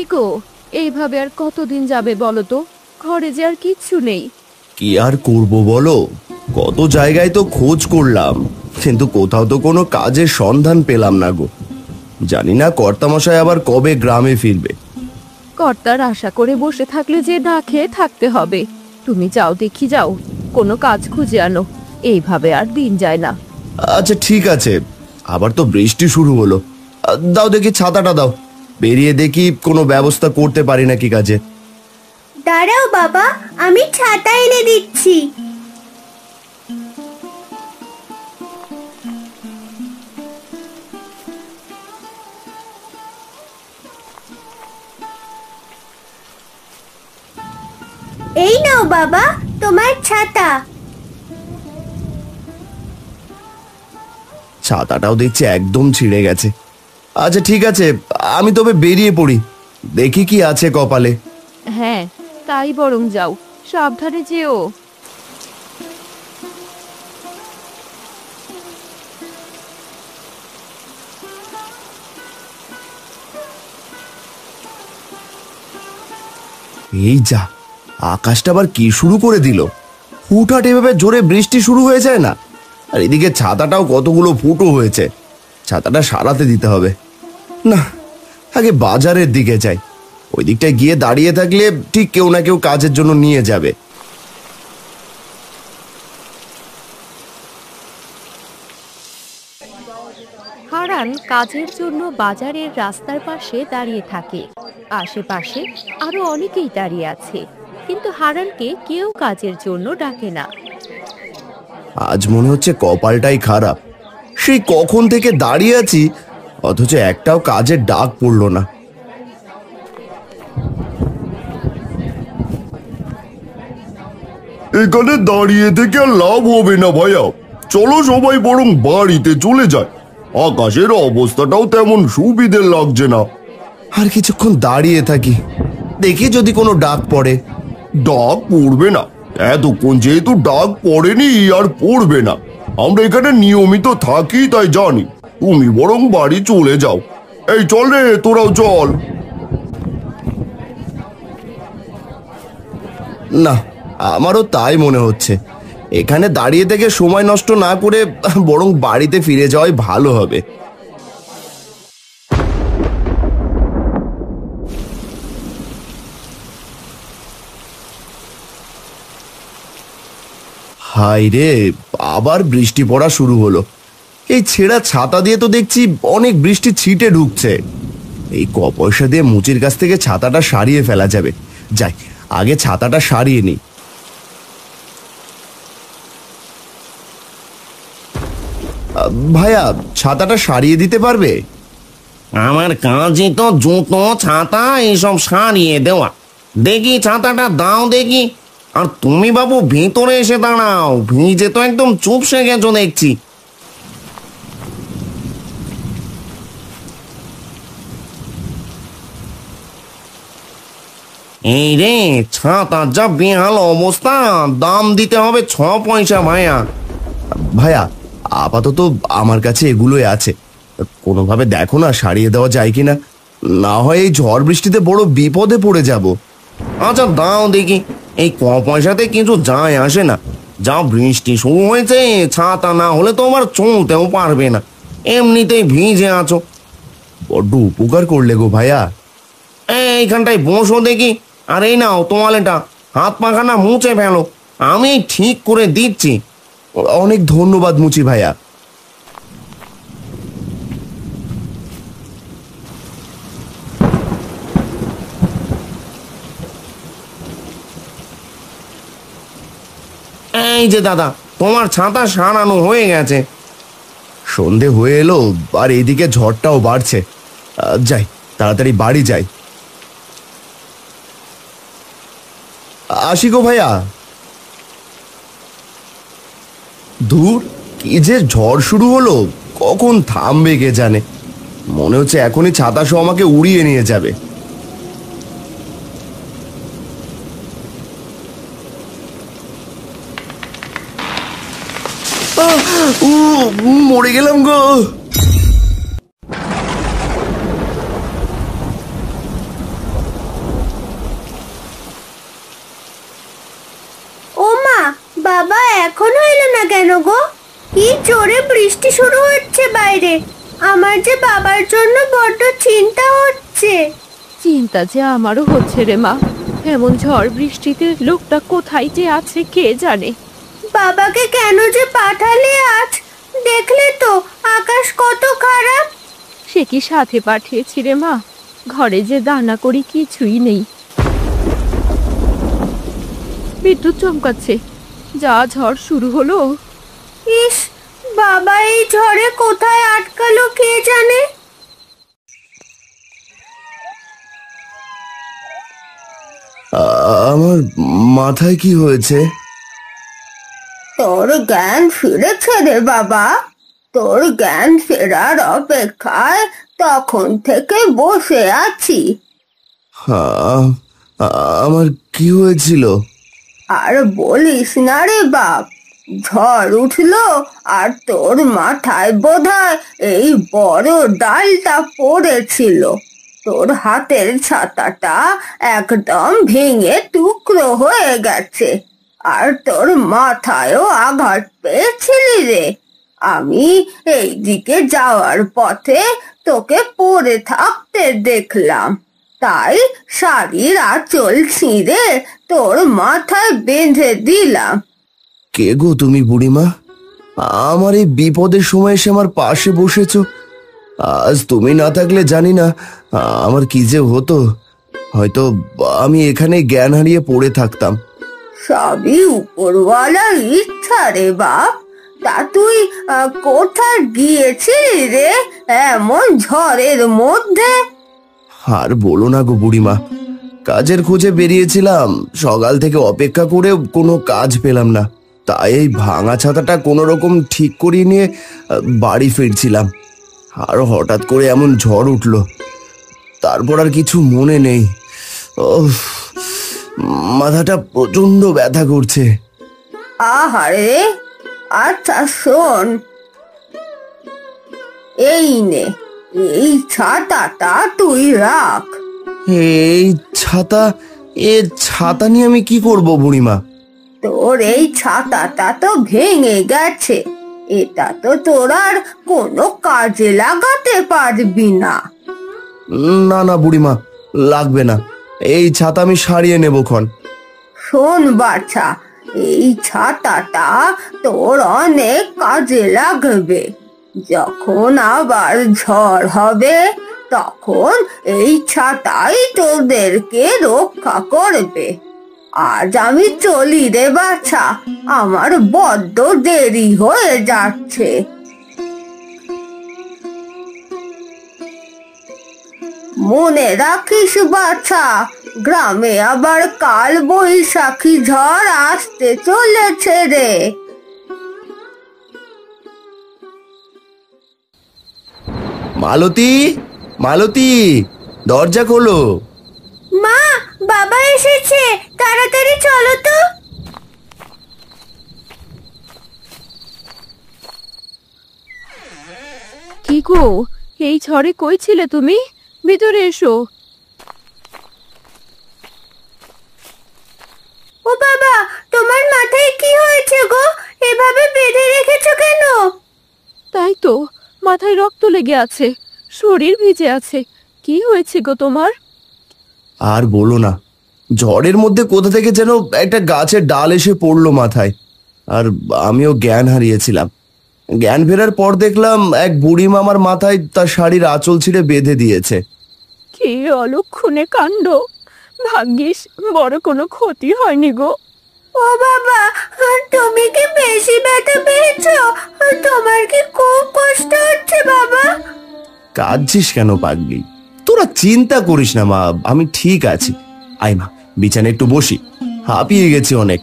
কি গো, এইভাবে আর কতদিন যাবে বলো তো? ঘরে যে আর কিচ্ছু নেই। কি আর করব বলো, কত জায়গায় তো খোঁজ করলাম, কিন্তু কোথাও তো কোনো কাজের সন্ধান পেলাম না গো। জানি না কর্তামশাই আবার কবে গ্রামে ফিরবে। কর্তার আশা করে বসে থাকলে যে না খেয়ে থাকতে হবে। তুমি যাও, দেখি যাও, কোনো কাজ খুঁজে আনো। এইভাবে আর দিন যায় না। আচ্ছা ঠিক আছে, আবার তো বৃষ্টি শুরু হলো। দাও দেখি ছাতাটা দাও, বেরিয়ে দেখি কোনো ব্যবস্থা করতে পারি নাকি কাজে। দাঁড়াও বাবা, আমি ছাতা এনে দিচ্ছি। এই নাও বাবা, তোমার ছাতা। ছাতাটাও দেখছি একদম ছিঁড়ে গেছে। আচ্ছা ঠিক আছে, আমি তবে বেরিয়ে পড়ি, দেখি কি আছে কপালে। হ্যাঁ, তাই বরং যাও, সাবধানে যেও। এই যা, আকাশটা আবার কি শুরু করে দিল! হুটহাট এভাবে জোরে বৃষ্টি শুরু হয়ে যায় না? আর এদিকে ছাতাটাও কতগুলো ফুটো হয়েছে, ছাতাটা সারাতে দিতে হবে। না, আগে বাজারের দিকে যাই, ওই দিকটায় গিয়ে দাঁড়িয়ে থাকলে ঠিক কেউ না কেউ কাজের জন্য নিয়ে যাবে। হারান কাজের জন্য বাজারের রাস্তার পাশে দাঁড়িয়ে থাকে। আশেপাশে আরো অনেকেই দাঁড়িয়ে আছে, কিন্তু হারানকে কেউ কাজের জন্য ডাকে না। আজ মনে হচ্ছে কপালটাই খারাপ, সেই কখন থেকে দাঁড়িয়ে আছি, অথচ একটাও কাজের ডাক পড়লো না। এখানে দাঁড়িয়ে থেকে আর লাভ হবে না ভাইয়া, চলো সবাই বরং বাড়িতে চলে যায়। আকাশের অবস্থাটাও তেমন সুবিধে লাগছে না। আর কিছুক্ষণ দাঁড়িয়ে থাকি, দেখি যদি কোনো ডাক পড়ে। ডাক পড়বে না, এতক্ষণ যেহেতু ডাক পড়েনি আর পড়বে না। আমরা এখানে নিয়মিত থাকি তাই জানি। তুমি বরং বাড়ি চলে যাও। এই চল রে, তোরাও চল। না, আমারও তাই মনে হচ্ছে। এখানে দাঁড়িয়ে থেকে সময় নষ্ট না করে বরং বাড়িতে ফিরে যাওয়াই ভালো হবে। হাই রে, আবার বৃষ্টি পড়া শুরু হলো। এই ছেঁড়া ছাতা দিয়ে তো দেখছি অনেক বৃষ্টি ছিটে ঢুকছে। এই পয়সা দিয়ে মুচির কাছ থেকে ছাতাটা সারিয়ে ফেলা যাবে। যাই, আগে ছাতাটা সারিয়ে নিই। ভাইয়া, ছাতাটা সারিয়ে দিতে পারবে? আমার কাজই তো জুতো ছাতা এইসব সারিয়ে দেওয়া। দেখি ছাতাটা দাও দেখি। আর তুমি বাবু ভিতরে এসে দাঁড়াও, ভিজে তো একদম চুপসে গেছো দেখছি। এই রে, ছাতার যা বেহাল অবস্থা, দাম দিতে হবে 6 পয়সা ভাইয়া। ভাইয়া, আপাতত আমার কাছে এগুলোই আছে, কোনোভাবে দেখো না সারিয়ে দেওয়া যায় কিনা। না হয় এই ঝড় বৃষ্টিতে বড় বিপদে পড়ে যাব। আচ্ছা দাও দেখি। এই পয়সাতে কিছু যায় আসে না, যা বৃষ্টি শুরু হয়েছে, ছাতা না হলে তো আবার চলতেও পারবে না, এমনিতেই ভিজে আছো। বড্ড উপকার করলে গো ভাইয়া। এইখানটায় বসো দেখি। আর এই নাও তোয়ালেটা, হাত পাখানা মুছে ফেলো, আমি ঠিক করে দিচ্ছি। অনেক ধন্যবাদ মুচি ভাইয়া। এই যে দাদা, তোমার ছাতা সারানো হয়ে গেছে। সন্ধে হয়ে এলো, আর এইদিকে ঝড়টাও বাড়ছে। যাই, তাড়াতাড়ি বাড়ি যাই। আসি গো ভাইয়া। দূর, কি যে ঝড় শুরু হলো, কখন থামবে কে জানে। মনে হচ্ছে এখনই ছাতা সহ আমাকে উড়িয়ে নিয়ে যাবে। মরে গেলাম গো। না কেন গো? কি জোরে বৃষ্টি শুরু হচ্ছে বাইরে। আমার যে বাবার জন্য বড্ড চিন্তা হচ্ছে। চিন্তা যে আমারও হচ্ছে রে মা। এমন ঝড় বৃষ্টিতে লোকটা কোথায় যে আছে কে জানে। বাবাকে কেন যে পাঠালে আজ? দেখলে তো আকাশ কত খারাপ। সে কি সাথে পাঠিয়েছি রে মা? ঘরে যে দানা করি কিছুই নেই। বিদ্যুৎ চমকাচ্ছে। যা ঝড় শুরু হলো। ইস, বাবা এই ঝড়ে কোথায় আটকালো কে জানে। আমার মাথায় কি হয়েছে? তোর জ্ঞান ফিরেছে রে বাবা। তোর জ্ঞান ফেরার অপেক্ষায় তখন থেকে বসে আছি। হ্যাঁ, আমার কি হয়েছিল? আর বলিস না রে বাপ। ঝড় উঠলো আর তোর মাথায় বোধহয় এই বড় ডালটা পড়েছিল। তোর হাতের ছাতাটা একদম ভেঙে টুকরো হয়ে গেছে। আর তোর মাথায়ও আঘাত পেয়েছিলি রে। আমি এইদিকে যাওয়ার পথে তোকে পড়ে থাকতে দেখলাম, তাই শাড়ির আঁচল ছিঁড়ে তোর মাথায় বেঁধে দিলাম। কে গো তুমি বুড়িমা? আমার এই বিপদের সময় এসে আমার পাশে বসেছো। আজ তুমি না থাকলে জানি না আমার কি যে হতো। হয়তো আমি এখানে জ্ঞান হারিয়ে পড়ে থাকতাম। সবই উপরওয়ালার ইচ্ছা রে বাপ। তা তুই কোথায় গিয়েছিলি রে এমন ঝড়ের মধ্যে? আর বলো না গো বুড়িমা, কাজের খোঁজে বেরিয়েছিলাম। সকাল থেকে অপেক্ষা করেও কোনো কাজ পেলাম না, তাই এই ভাঙা ছাতাটা কোনো রকম ঠিক করিয়ে নিয়ে বাড়ি ফিরছিলাম। আর হঠাৎ করে এমন ঝড় উঠলো, তারপর আর কিছু মনে নেই। ওহ, মাথাটা প্রচন্ড ব্যথা করছে। আহারে, আচ্ছা শোন, এই নে, এই ছাতাটা তুই রাখ। এই ছাতা? এ ছাতা নিয়ে আমি কি করব বুড়িমা? তোর এই ছাতাটা তো ভেঙে গেছে। এটা তো তোর আর কোনো কাজে লাগাতে পারবি না। না না বুড়িমা, লাগবে না। এই ছাতা আমি সারিয়ে নেব খন। শোন বাছা, এই ছাতাটা তোর অনেক কাজে লাগবে। যখন আবার ঝড় হবে তখন এই ছাতাই তোদেরকে রক্ষা করবে। আজ আমি চলি রে বাছা, আমার বড্ড দেরি হয়ে যাচ্ছে। মনে রাখিস বাছা, গ্রামে আবার কাল বৈশাখী ঝড় আসতে চলেছে রে। মালতী, মালতী, দরজা খোলো। মা, বাবা এসেছে, তাড়াতাড়ি চলো তো। কি গো, এই ঝড়ে কই ছিলে তুমি? ভিতরে এসো। ও বাবা, তোমার মাথায় কি হয়েছে গো? এভাবে বেঁধে রেখেছো কেন? তাই তো, মাথায় রক্ত লেগে আছে, শরীর ভিজে আছে। কি হয়েছে গো তোমার? আর বলো না, ঝড়ের মধ্যে কোথা থেকে যেন একটা গাছের ডাল এসে পড়লো মাথায়। আর আমিও জ্ঞান হারিয়েছিলাম। জ্ঞান ফেরার পর দেখলাম এক বুড়িমা আমার মাথায় তার শাড়ির আঁচল ছিঁড়ে বেঁধে দিয়েছে। কি অলক্ষণে কাণ্ড! ভাগ্যিস বড় কোনো ক্ষতি হয়নি গো। ও বাবা, তুমি কি বেশি ব্যথা পেয়েছো? তোমার কি খুব কষ্ট হচ্ছে বাবা? কাঁদছিস কেন পাগলি? তোরা চিন্তা করিস না মা, আমি ঠিক আছি। আয় মা, বিছানায় একটু বসি, হাঁপিয়ে গেছি অনেক।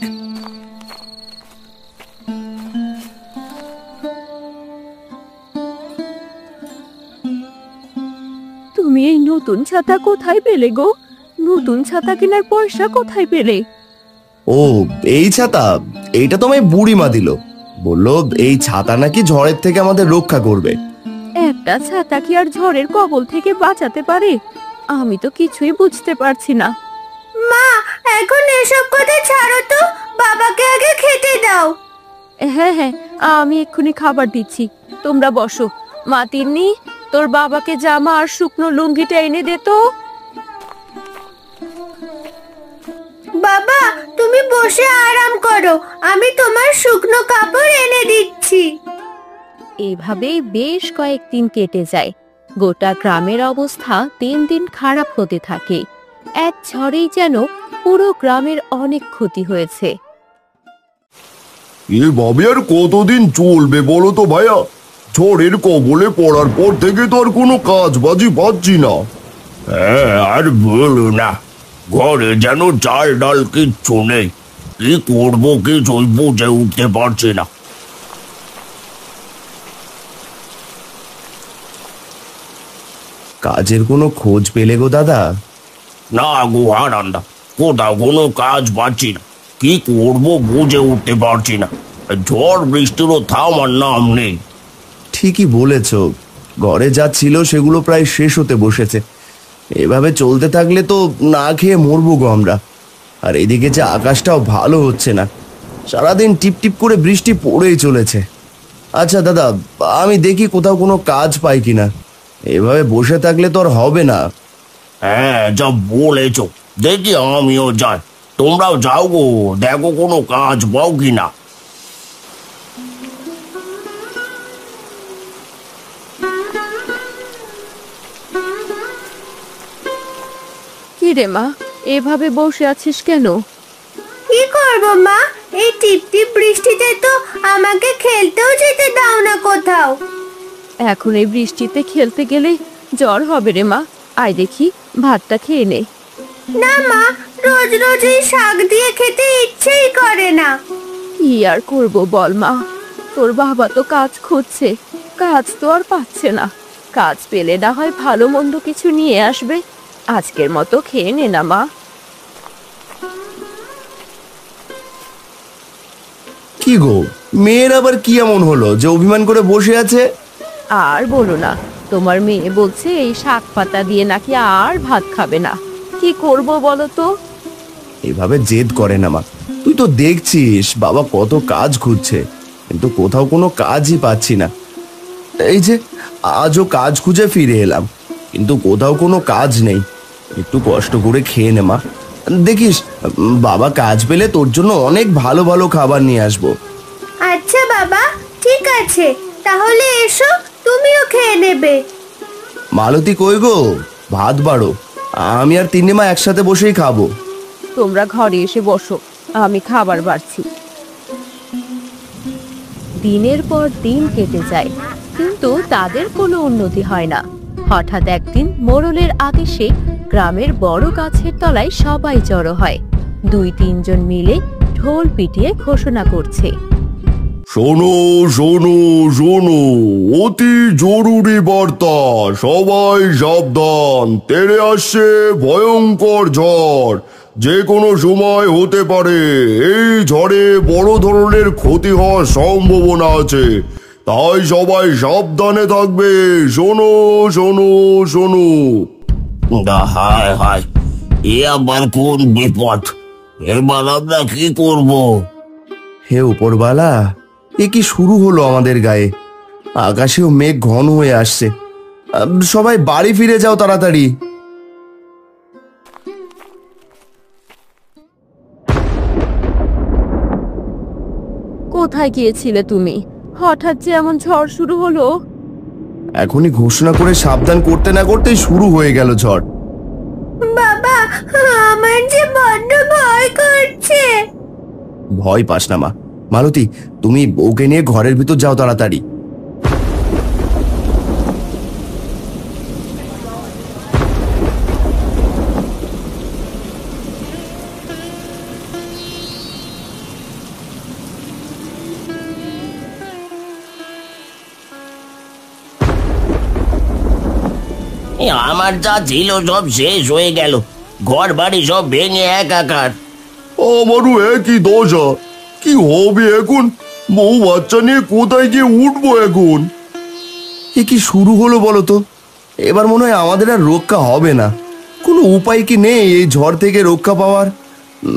তুমি এই নতুন ছাতা কোথায় পেলে গো? নতুন ছাতা কেনার পয়সা কোথায় পেলে? ও, এই ছাতা? এইটা তো আমায় বুড়িমা দিল। বললো এই ছাতা নাকি ঝড়ের থেকে আমাদের রক্ষা করবে। একটা ছাতা কি আর ঝড়ের কবল থেকে বাঁচাতে পারে? আমি তো কিছুই বুঝতে পারছি না। মা, এখন এসব কথা ছাড়ো তো, বাবাকে আগে খেতে দাও। হ্যাঁ হ্যাঁ, আমি এক্ষুনি খাবার দিচ্ছি, তোমরা বসো। মা তিন্নি, তোর বাবাকে জামা আর শুকনো লুঙ্গিটা এনে দে তো। বাবা, তুমি বসে আরাম করো, আমি তোমার শুকনো কাপড় এনে দিচ্ছি। এভাবেই বেশ কয়েকদিন কেটে যায়। গোটা গ্রামের অবস্থা দিন দিন খারাপ হতে থাকে। এক ঝড়েই যেন পুরো গ্রামের অনেক ক্ষতি হয়েছে। এভাবে আর কতদিন চলবে বলো তো ভাইয়া? ঝড়ের কবলে পড়ার পর থেকে তো আর কোনো কাজ বাজি পাচ্ছি না। হ্যাঁ, আর বলো না, ঘরে যেন চাল ডাল কিচ্ছু নেই। কি করবো কিছুই বুঝে উঠতে পারছি না। কাজের কোনো খোঁজ পেলে গো দাদা? না গো হারান্দা, কোথাও কোনো কাজ পাচ্ছি না। কি করবো বুঝে উঠতে পারছি না। ঝড় বৃষ্টিরও থামার নাম নেই। ঠিকই বলেছ, ঘরে যা ছিল সেগুলো প্রায় শেষ হতে বসেছে। এভাবে চলতে থাকলে তো না খেয়ে মরবো গো আমরা। আর এদিকে যে আকাশটাও ভালো হচ্ছে না, সারাদিন টিপ টিপ করে বৃষ্টি পড়েই চলেছে। আচ্ছা দাদা, আমি দেখি কোথাও কোনো কাজ পাই কিনা। এভাবে বসে থাকলে তো আর হবে না। হ্যাঁ, যা বলেছ, দেখি আমিও যাই। তোমরাও যাও গো, দেখো কোনো কাজ পাও কিনা। কি রে মা, এভাবে বসে আছিস কেন? কি করবো মা, এই টিপ টিপ বৃষ্টিতে তো আমাকে খেলতেও যেতে দাও না কোথাও। এখন এই বৃষ্টিতে খেলতে গেলে জ্বর হবে রে মা। আয় দেখি, ভাতটা খেয়ে নে। না মা, রোজ রোজ এই শাক দিয়ে খেতে ইচ্ছেই করে না। কি আর করবো বল মা, তোর বাবা তো কাজ খুঁজছে, কাজ তো আর পাচ্ছে না। কাজ পেলে না হয় ভালো মন্দ কিছু নিয়ে আসবে। আজকের মতো খেয়ে নে না মা। কি গো, মেয়ের আবার কি এমন হলো যে অভিমান করে বসে আছে? আর বলো না, তোমার মেয়ে বলছে এই শাক পাতা দিয়ে নাকি আর ভাত খাবে না। কি করব বলো তো? এভাবে জেদ করে না মা। তুই তো দেখছিস বাবা কত কাজ খুঁজছে, কিন্তু কোথাও কোনো কাজই পাচ্ছি না। এই যে আজও কাজ খুঁজে ফিরে এলাম, কিন্তু কোথাও কোনো কাজ নেই। একটু কষ্ট করে খেয়ে নে মা, দেখিস বাবা কাজ পেলে তোর জন্য অনেক ভালো ভালো খাবার নিয়ে আসবো। আচ্ছা বাবা, ঠিক আছে, তাহলে এসো, তুমিও খেয়ে নেবে। মালতী কই গো, ভাত বাড়ো, আমি আর তিন্নি মা একসাথে বসেই খাবো। তোমরা ঘরে এসে বসো, আমি খাবার বাড়ছি। দিনের পর দিন কেটে যায়, কিন্তু তাদের কোনো উন্নতি হয় না। হঠাৎ একদিন মোড়লের আদেশে গ্রামের বড় গাছের তলায় সবাই জড়ো হয়। 2-3 জন মিলে ঢোল পিটিয়ে ঘোষণা করছে, শোনো শোনো শোনো, অতি জরুরি বার্তা, সবাই সাবধান। তেড়ে আসছে ভয়ঙ্কর ঝড়, যে কোনো সময় হতে পারে। এই ঝড়ে বড় ধরনের ক্ষতি হওয়ার সম্ভাবনা আছে, তাই সবাই সাবধানে থাকবে। শোনো শোনো শোনো। হায় হায়, এ আবার কোন বিপদ! এবার আমরা কি করব? হে উপরবালা, এ কি শুরু হলো আমাদের গায়ে? আকাশেও মেঘ ঘন হয়ে আসছে। সবাই বাড়ি ফিরে যাও তাড়াতাড়ি। কোথায় গিয়েছিলে তুমি? হঠাৎ যে এমন ঝড় শুরু হলো। এখনই ঘোষণা করে সাবধান করতে না করতেই শুরু হয়ে গেল ঝড়। বাবা, আমার যে বড্ড ভয় করছে। ভয় পাস না মা। মালতী, তুমি ওকে নিয়ে ঘরের ভিতর যাও তাড়াতাড়ি। আমার যা ছিল সব শেষ হয়ে গেল, ঘর বাড়ি সব ভেঙে একাকার। আমারও একই দশা। কি হবে এখন? বউ বাচ্চা নিয়ে কোথায় গিয়ে উঠবো এখন? এ কি শুরু হলো বলো তো? এবার মনে হয় আমাদের আর রক্ষা হবে না। কোনো উপায় কি নেই এই ঝড় থেকে রক্ষা পাওয়ার?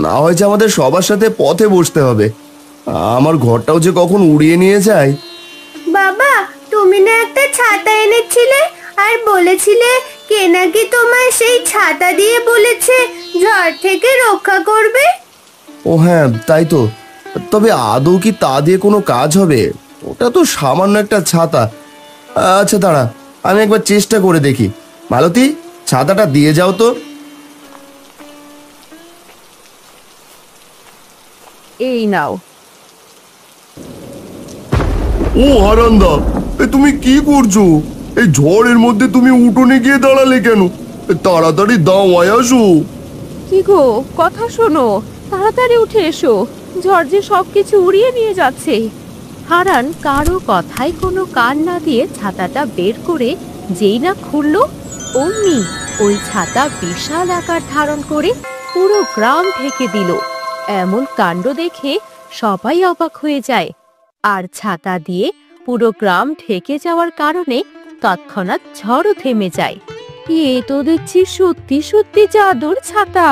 না হয় যে আমাদের সবার সাথে পথে বসতে হবে। আমার ঘরটাও যে কখন উড়িয়ে নিয়ে যায়। বাবা, তুমি না একটা ছাতা এনেছিলে আর বলেছিলে কে নাকি তোমার সেই ছাতা দিয়ে বলেছে ঝড় থেকে রক্ষা করবে। ও হ্যাঁ, তাই তো। তবে আদৌ কি তা দিয়ে কোনো কাজ হবে? ওটা তো সামান্য একটা ছাতা। আচ্ছা দাঁড়া, আমি একবার চেষ্টা করে দেখি। মালতী, ছাতাটা দিয়ে যাও তো। এই নাও। ও হারান্দা, তুমি কি করছো? এই ঝড়ের মধ্যে তুমি উঠোনে গিয়ে দাঁড়ালে কেন? তাড়াতাড়ি দাওয়ায় আসো। কি গো, কথা শোনো, তাড়াতাড়ি উঠে এসো, ঝড় যে সবকিছু উড়িয়ে নিয়ে যাচ্ছে। হারান কারো কথায় কোনো কান না দিয়ে ছাতাটা বের করে যেই না খুললো, অমনি ওই ছাতা বিশাল আকার ধারণ করে পুরো গ্রাম ঢেকে দিল। এমন কাণ্ড দেখে সবাই অবাক হয়ে যায়। আর ছাতা দিয়ে পুরো গ্রাম ঢেকে যাওয়ার কারণে তৎক্ষণাৎ ঝড়ও থেমে যায়। এ তো দেখছি সত্যি সত্যি জাদুর ছাতা।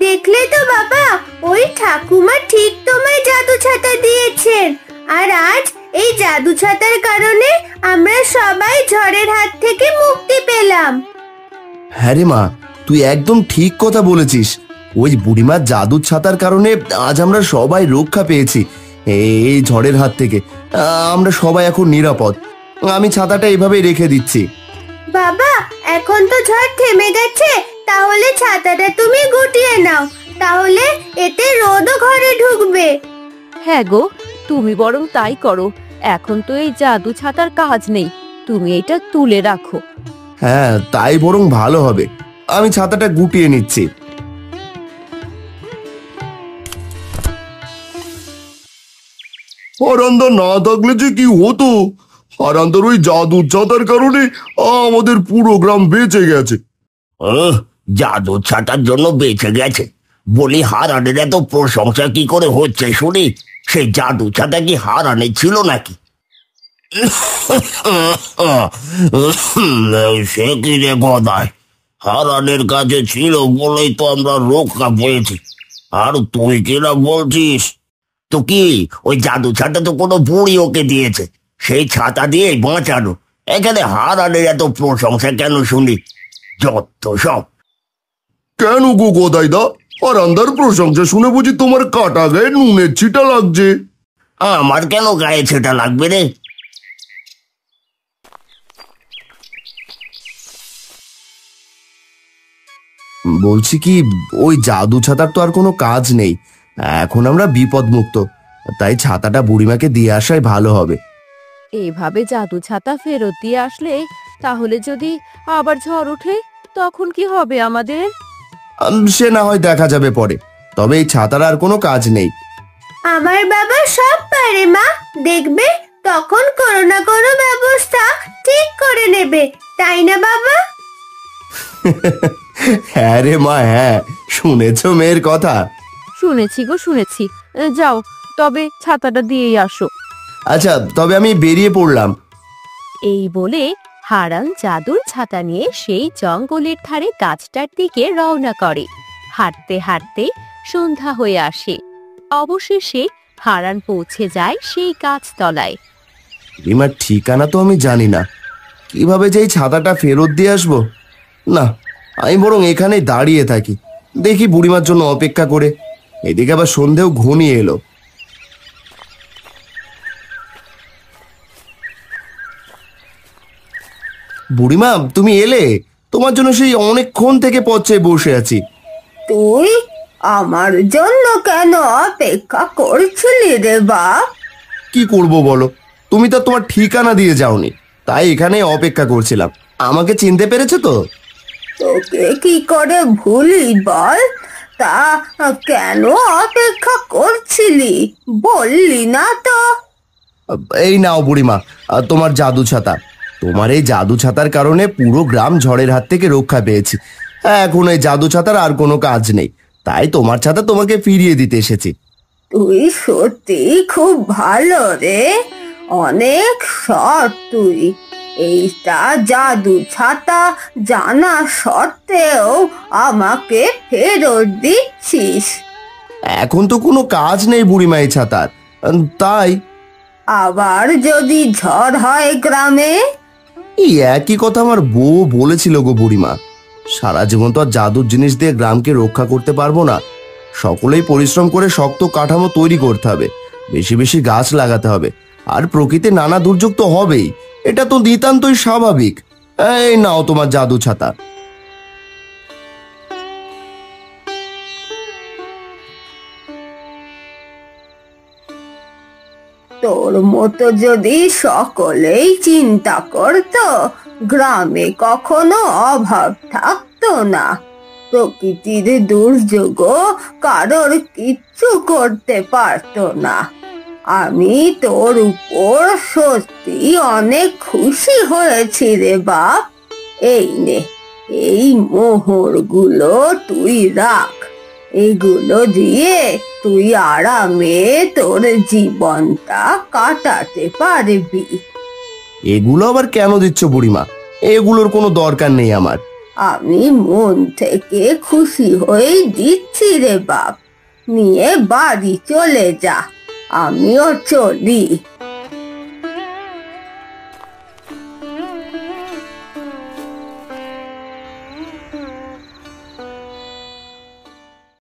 দেখলে তো বাবা, ওই ঠাকুমা ঠিক তোমায় জাদু ছাতা দিয়েছেন। আর আজ এই জাদু ছাতার কারণে আমরা সবাই ঝড়ের হাত থেকে মুক্তি পেলাম। হ্যাঁ রে মা, তুই একদম ঠিক কথা বলেছিস। ওই বুড়িমার জাদুর ছাতার কারণে আজ আমরা সবাই রক্ষা পেয়েছি এই ঝড়ের হাত থেকে। আমরা সবাই এখন নিরাপদ। আমি ছাতাটা এভাবেই রেখে দিচ্ছি। বাবা, এখন তো ঝড় থেমে গেছে, তাহলে ছাতাটা তুমি গুটিয়ে নাও, তাহলে এতে রোদও ঘরে ঢুকবে। হ্যাঁ গো, তুমি বরং তাই করো। এখন তো এই জাদু ছাতার কাজ নেই, তুমি এটা তুলে রাখো। হ্যাঁ, তাই বরং ভালো হবে। আমি ছাতাটা গুটিয়ে নিচ্ছি। হারান্দা না থাকলে যে কি হতো! হারান্দার ওই জাদুর ছাতার কারণে আমাদের পুরো গ্রাম বেঁচে গেছে। জাদু ছাটার জন্য বেঁচে গেছে বলি হারানের এত প্রশংসা কি করে হচ্ছে শুনি? সেই জাদু ছাতা কি হারানের ছিল নাকি? সে কি রে গদায়, হারানের কাছে ছিল বলেই তো আমরা রক্ষা পেয়েছি। আর তুই কিনা বলছিস? তো কি ওই জাদু ছাতা তো কোনো বুড়ি ওকে দিয়েছে, সেই ছাতা দিয়েই বাঁচানো। এখানে হারানের এত প্রশংসা কেন শুনি? যত সব। কেন গো গদাইদা, হারান্দার প্রশংসা শুনে বুঝি তোমার কাটা গায়ে নুনের ছিটা লাগছে? আমার কেন গায়ে ছেটা লাগবে রে? বলছি কি, ওই জাদু ছাতার তো আর কোনো কাজ নেই। এখন আমরা বিপদ মুক্ত। তাই ছাতাটা বুড়িমাকে দিয়ে আসাই ভালো হবে। এইভাবে জাদু ছাতা ফেরত দিয়ে আসলে, তাহলে যদি আবার ঝড় ওঠে তখন কি হবে আমাদের? সে না হয় দেখা যাবে পরে। তবে এই ছাতার আর কোনো কাজ নেই। আমার বাবা সব পারে মা, দেখবে তখন কোনো না কোনো ব্যবস্থা ঠিক করে নেবে, তাই না বাবা? হ্যাঁ রে মা, হ্যাঁ, শুনেছো মেয়ের কথা? শুনেছি গো, শুনেছি। যাও তবে ছাতাটা দিয়েই আসো। আচ্ছা, তবে আমি বেরিয়ে পড়লাম। এই বলে হারান জাদুর ছাতা নিয়ে সেই জঙ্গলের ধারে গাছটার দিকে রওনা করে। হাঁটতে হাঁটতে সন্ধ্যা হয়ে আসে। অবশেষে হারান পৌঁছে যায় সেই গাছতলায়। বুড়িমার ঠিকানা তো আমি জানি না, কিভাবে যে এই ছাতাটা ফেরত দিয়ে আসবো? না, আমি বরং এখানেই দাঁড়িয়ে থাকি, দেখি বুড়িমার জন্য অপেক্ষা করে। এদিকে আবার সন্ধেও ঘনিয়ে এলো। বুড়িমা, তুমি এলে? তোমার জন্য সেই অনেকক্ষণ থেকে পথ চেয়ে বসে আছি। তুই আমার জন্য কেন অপেক্ষা করছিলি রে বাপ? কি করব বলো, তুমি তো তোমার ঠিকানা দিয়ে যাওনি, তাই এখানে অপেক্ষা করছিলাম। আমাকে চিনতে পেরেছো তো? তোকে কি করে ভুলি বল? তা কেন অপেক্ষা করছিলি বললি না তো? এই নাও বুড়িমা, তোমার জাদু ছাতা। তোমার এই জাদু ছাতার কারণে পুরো গ্রাম ঝড়ের হাত থেকে রক্ষা পেয়েছি। এখন এই জাদু ছাতার আর কোনো কাজ নেই, তাই তোমার ছাতা তোমাকে ফিরিয়ে দিতে এসেছি। তুই সত্যি খুব ভালো রে, অনেক সৎ তুই। এইটা জাদু ছাতা জানা সত্ত্বেও আমাকে ফেরত দিচ্ছিস। এখন তো কোনো কাজ নেই বুড়িমা এই ছাতার, তাই আবার যদি ঝড় হয় গ্রামে? এই একই কথা আমার বউ বলেছিল গো বুড়িমা। সারা জীবন তো আর জাদুর জিনিস দিয়ে গ্রামকে রক্ষা করতে পারবো না। সকলেই পরিশ্রম করে শক্ত কাঠামো তৈরি করতে হবে, বেশি বেশি গাছ লাগাতে হবে, আর প্রকৃতির নানা দুর্যোগ তো হবেই, এটা তো নিতান্তই স্বাভাবিক। এই নাও তোমার জাদু ছাতা। তোর মতো যদি সকলেই চিন্তা করতো, গ্রামে কখনো অভাব থাকতো না। প্রকৃতির দুর্যোগও কারোর কিচ্ছু করতে পারতো না। আমি তোর উপর সত্যি অনেক খুশি হয়েছি রে বাপ। এই নে, এই মোহরগুলো তুই রাখ। এগুলো দিয়ে তুই আরামে তোর জীবনটা কাটাতে পারবি। এগুলো আবার কেন দিচ্ছ বুড়িমা? এগুলোর কোনো দরকার নেই আমার। আমি মন থেকে খুশি হয়ে দিচ্ছি রে বাপ। নিয়ে বাড়ি চলে যা, আমিও চলি।